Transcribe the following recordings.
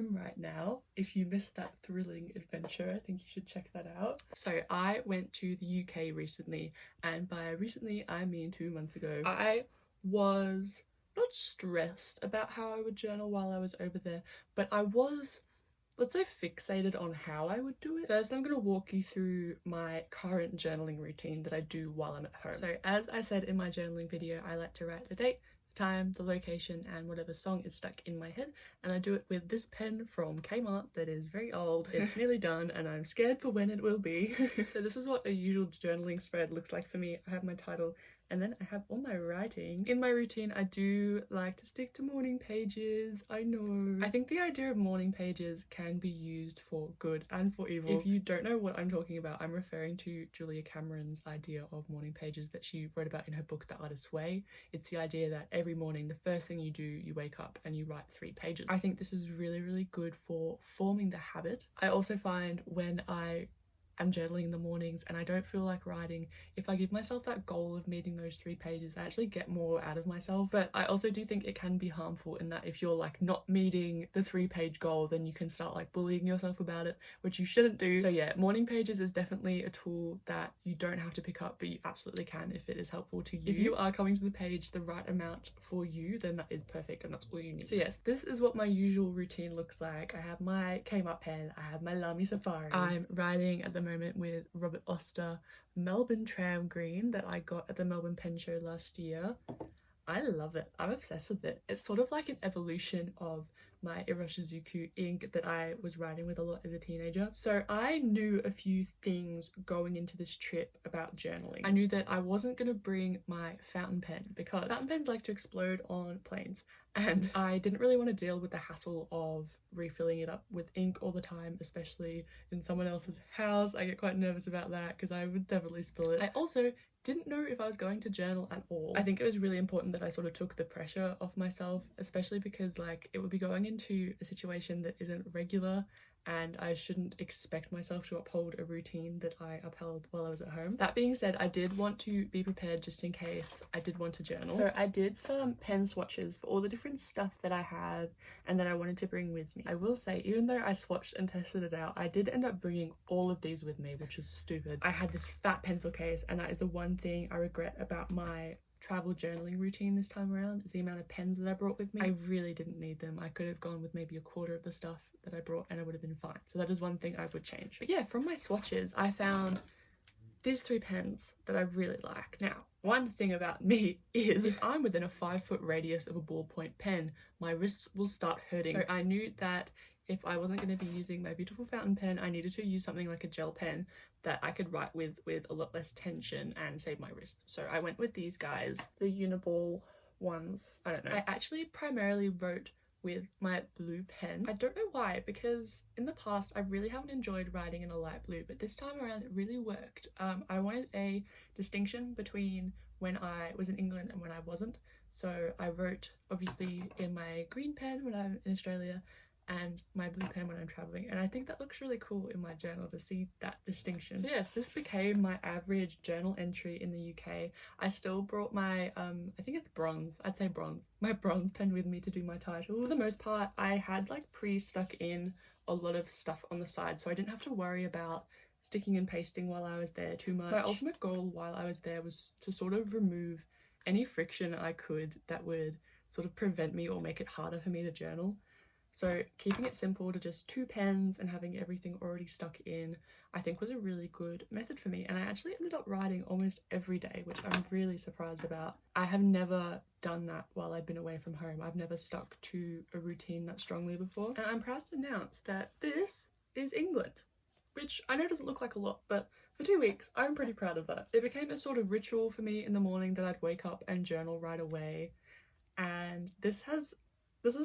home right now. If you missed that thrilling adventure, I think you should check that out. So I went to the UK recently, and by recently I mean 2 months ago. I was not stressed about how I would journal while I was over there, but I was, let's say, fixated on how I would do it. First, I'm going to walk you through my current journaling routine that I do while I'm at home. So as I said in my journaling video, I like to write the date, the time, the location, and whatever song is stuck in my head, and I do it with this pen from Kmart that is very old. It's nearly done and I'm scared for when it will be. So this is what a usual journaling spread looks like for me. I have my title, and then I have all my writing. In my routine, I do like to stick to morning pages. I know. I think the idea of morning pages can be used for good and for evil. If you don't know what I'm talking about, I'm referring to Julia Cameron's idea of morning pages that she wrote about in her book, The Artist's Way. It's the idea that every morning, the first thing you do, you wake up and you write 3 pages. I think this is really, really good for forming the habit. I also find when I'm journaling in the mornings and I don't feel like writing, if I give myself that goal of meeting those 3 pages, I actually get more out of myself. But I also do think it can be harmful in that if you're like not meeting the 3-page goal, then you can start like bullying yourself about it, which you shouldn't do. So yeah, morning pages is definitely a tool that you don't have to pick up, but you absolutely can if it is helpful to you. If you are coming to the page the right amount for you, then that is perfect and that's all you need. So yes, this is what my usual routine looks like. I have my Kmart pen, I have my Lamy Safari. I'm writing at the moment with Robert Oster Melbourne Tram Green that I got at the Melbourne Pen Show last year. I love it. I'm obsessed with it. It's sort of like an evolution of my Iroshizuku ink that I was writing with a lot as a teenager. So I knew a few things going into this trip about journaling. I knew that I wasn't going to bring my fountain pen because fountain pens like to explode on planes, and I didn't really want to deal with the hassle of refilling it up with ink all the time, especially in someone else's house. I get quite nervous about that because I would definitely spill it. I also didn't know if I was going to journal at all. I think it was really important that I sort of took the pressure off myself, especially because like it would be going into a situation that isn't regular and I shouldn't expect myself to uphold a routine that I upheld while I was at home. That being said, I did want to be prepared just in case I did want to journal. So I did some pen swatches for all the different stuff that I had and that I wanted to bring with me. I will say, even though I swatched and tested it out, I did end up bringing all of these with me, which was stupid. I had this fat pencil case, and that is the one thing I regret about my travel journaling routine this time around, is the amount of pens that I brought with me. I really didn't need them. I could have gone with maybe a quarter of the stuff that I brought and it would have been fine. So that is one thing I would change. But yeah, from my swatches, I found these 3 pens that I really liked. Now, one thing about me is if I'm within a 5-foot radius of a ballpoint pen, my wrists will start hurting. So I knew that if I wasn't going to be using my beautiful fountain pen, I needed to use something like a gel pen that I could write with a lot less tension and save my wrist. So I went with these guys, the Uniball ones. I don't know. I actually primarily wrote with my blue pen. I don't know why, because in the past I really haven't enjoyed writing in a light blue, but this time around it really worked. I wanted a distinction between when I was in England and when I wasn't. So I wrote obviously in my green pen when I'm in Australia and my blue pen when I'm traveling, and I think that looks really cool in my journal to see that distinction. So yes, this became my average journal entry in the UK. I still brought my I think it's bronze, I'd say bronze, my bronze pen with me to do my title. For the most part, I had like pre-stuck in a lot of stuff on the side, so I didn't have to worry about sticking and pasting while I was there too much. My ultimate goal while I was there was to sort of remove any friction I could that would sort of prevent me or make it harder for me to journal. So keeping it simple to just 2 pens and having everything already stuck in, I think was a really good method for me. And I actually ended up writing almost every day, which I'm really surprised about. I have never done that while I've been away from home. I've never stuck to a routine that strongly before. And I'm proud to announce that this is England, which I know doesn't look like a lot, but for 2 weeks, I'm pretty proud of that. It became a sort of ritual for me in the morning that I'd wake up and journal right away. And this has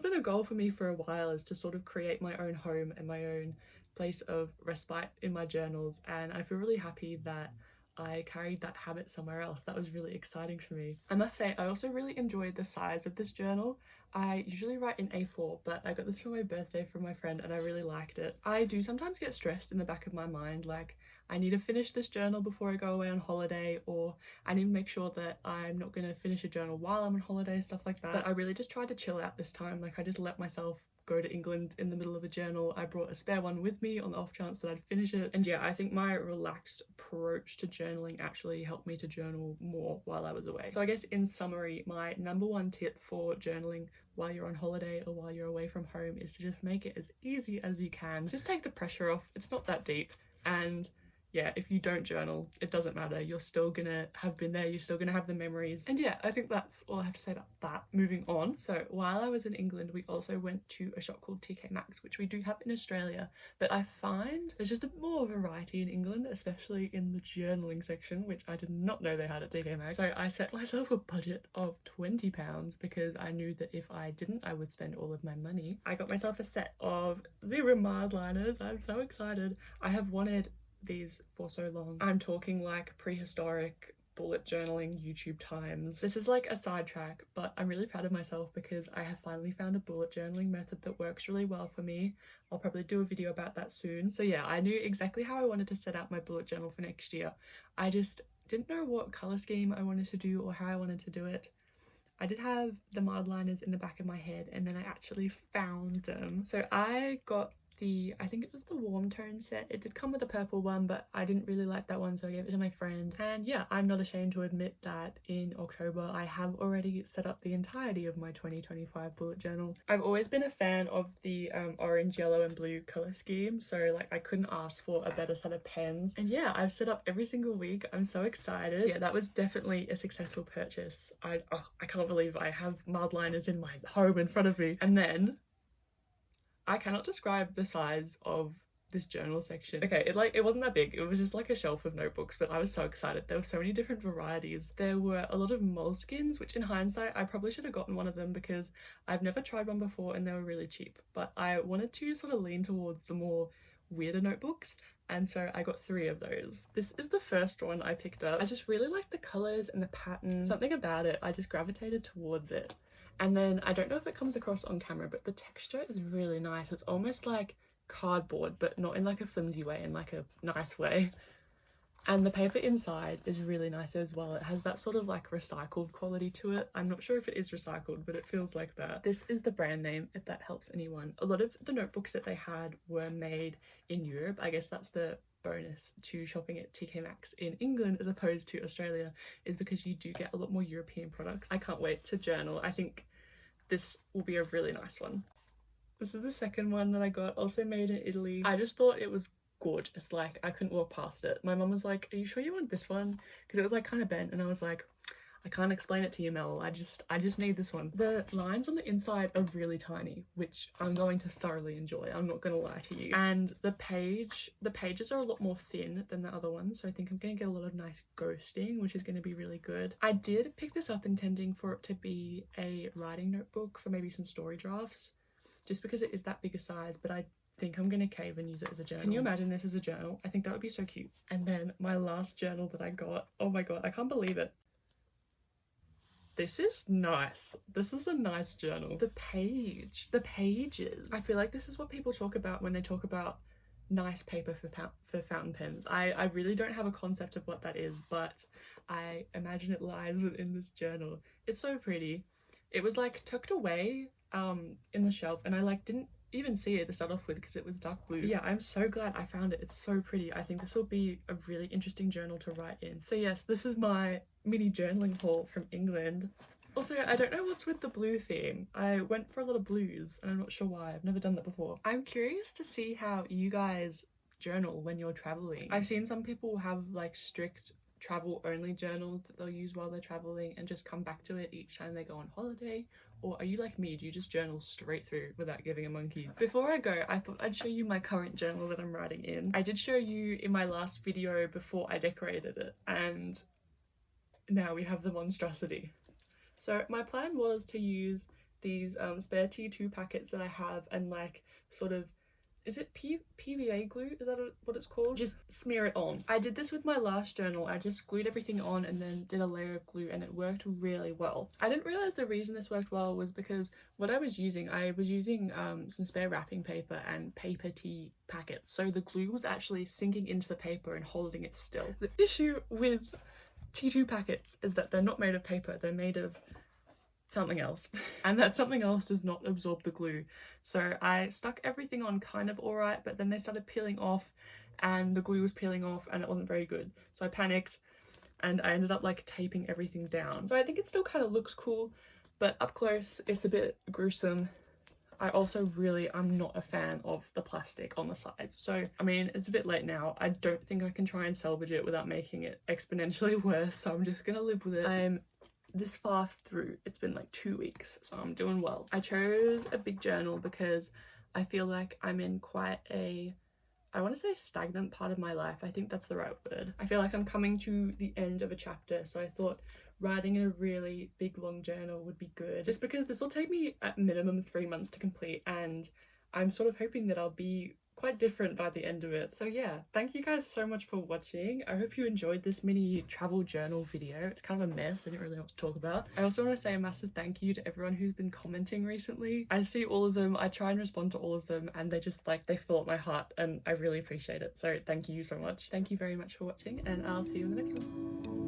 been a goal for me for a while, is to sort of create my own home and my own place of respite in my journals, and I feel really happy that I carried that habit somewhere else. That was really exciting for me. I must say, I also really enjoyed the size of this journal. I usually write in A4, but I got this for my birthday from my friend and I really liked it. I do sometimes get stressed in the back of my mind, like I need to finish this journal before I go away on holiday, or I need to make sure that I'm not going to finish a journal while I'm on holiday, stuff like that. But I really just tried to chill out this time. Like I just let myself go to England in the middle of a journal. I brought a spare one with me on the off chance that I'd finish it. And yeah, I think my relaxed approach to journaling actually helped me to journal more while I was away. So I guess in summary, my number one tip for journaling while you're on holiday or while you're away from home is to just make it as easy as you can. Just take the pressure off. It's not that deep. And yeah, if you don't journal, it doesn't matter. You're still gonna have been there. You're still gonna have the memories. And yeah, I think that's all I have to say about that. Moving on. So while I was in England, we also went to a shop called TK Maxx, which we do have in Australia. But I find there's just a more variety in England, especially in the journaling section, which I did not know they had at TK Maxx. So I set myself a budget of £20 because I knew that if I didn't, I would spend all of my money. I got myself a set of 0 mild liners. I'm so excited. I have wanted these for so long. I'm talking like prehistoric bullet journaling YouTube times. This is like a sidetrack, but I'm really proud of myself because I have finally found a bullet journaling method that works really well for me. I'll probably do a video about that soon. So yeah, I knew exactly how I wanted to set out my bullet journal for next year. I just didn't know what color scheme I wanted to do or how I wanted to do it. I did have the mild liners in the back of my head, and then I actually found them. So I got I think it was the warm tone set. It did come with a purple one, but I didn't really like that one, so I gave it to my friend. And yeah, I'm not ashamed to admit that in October I have already set up the entirety of my 2025 bullet journal. I've always been a fan of the orange, yellow and blue color scheme, so like I couldn't ask for a better set of pens. And yeah, I've set up every single week. I'm so excited. So yeah, that was definitely a successful purchase. I can't believe I have mild liners in my home in front of me. And then I cannot describe the size of this journal section. Okay, it wasn't that big. It was just like a shelf of notebooks, but I was so excited. There were so many different varieties. There were a lot of moleskins, which in hindsight, I probably should have gotten one of them because I've never tried one before and they were really cheap. But I wanted to sort of lean towards the more weirder notebooks, and so I got 3 of those. This is the first one I picked up. I just really like the colors and the pattern. Something about it, I just gravitated towards it. And then I don't know if it comes across on camera, but the texture is really nice. It's almost like cardboard, but not in like a flimsy way, in like a nice way. And the paper inside is really nice as well. It has that sort of like recycled quality to it. I'm not sure if it is recycled, but it feels like that. This is the brand name, if that helps anyone. A lot of the notebooks that they had were made in Europe. I guess that's the bonus to shopping at TK Maxx in England as opposed to Australia, is because you do get a lot more European products. I can't wait to journal. I think this will be a really nice one. This is the second one that I got, also made in Italy. I just thought it was gorgeous. Like, I couldn't walk past it. My mum was like, are you sure you want this one? Because it was like kind of bent, and I was like, I can't explain it to you, Mel. I just need this one. The lines on the inside are really tiny, which I'm going to thoroughly enjoy. I'm not gonna lie to you. And the pages are a lot more thin than the other ones, so I think I'm gonna get a lot of nice ghosting, which is gonna be really good. I did pick this up intending for it to be a writing notebook for maybe some story drafts, just because it is that big a size, but I think I'm gonna cave and use it as a journal. Can you imagine this as a journal? I think that would be so cute. And then my last journal that I got, oh my god, I can't believe it. This is nice. This is a nice journal. The pages. I feel like this is what people talk about when they talk about nice paper for fountain pens. I really don't have a concept of what that is, but I imagine it lies within this journal. It's so pretty. It was like tucked away in the shelf, and I like didn't even see it to start off with because it was dark blue. But yeah, I'm so glad I found it. It's so pretty. I think this will be a really interesting journal to write in. So yes, this is my mini journaling haul from England. Also, I don't know what's with the blue theme. I went for a lot of blues and I'm not sure why. I've never done that before. I'm curious to see how you guys journal when you're traveling. I've seen some people have like strict travel only journals that they'll use while they're traveling and just come back to it each time they go on holiday. Or are you like me? Do you just journal straight through without giving a monkey? Before I go, I thought I'd show you my current journal that I'm writing in. I did show you in my last video before I decorated it, and now we have the monstrosity. So my plan was to use these spare T2 packets that I have and like sort of, is it PVA glue? Is that what it's called? Just smear it on. I did this with my last journal. I just glued everything on and then did a layer of glue, and it worked really well. I didn't realize the reason this worked well was because what I was using some spare wrapping paper and paper tea packets. So the glue was actually sinking into the paper and holding it still. The issue with T2 packets is that they're not made of paper. They're made of something else. And that something else does not absorb the glue. So I stuck everything on kind of alright, but then they started peeling off and the glue was peeling off and it wasn't very good. So I panicked and I ended up like taping everything down. So I think it still kind of looks cool, but up close it's a bit gruesome. I also I'm not a fan of the plastic on the sides. So, I mean, it's a bit late now. I don't think I can try and salvage it without making it exponentially worse. So I'm just gonna live with it. I'm this far through. It's been like 2 weeks, so I'm doing well. I chose a big journal because I feel like I'm in quite a, I want to say stagnant part of my life. I think that's the right word. I feel like I'm coming to the end of a chapter, so I thought writing in a really big long journal would be good, just because this will take me at minimum 3 months to complete, and I'm sort of hoping that I'll be quite different by the end of it. So yeah, thank you guys so much for watching. I hope you enjoyed this mini travel journal video. It's kind of a mess, I didn't really know what to talk about. I also want to say a massive thank you to everyone who's been commenting recently. I see all of them, I try and respond to all of them, and they just like, they fill up my heart and I really appreciate it. So thank you so much. Thank you very much for watching, and I'll see you in the next one.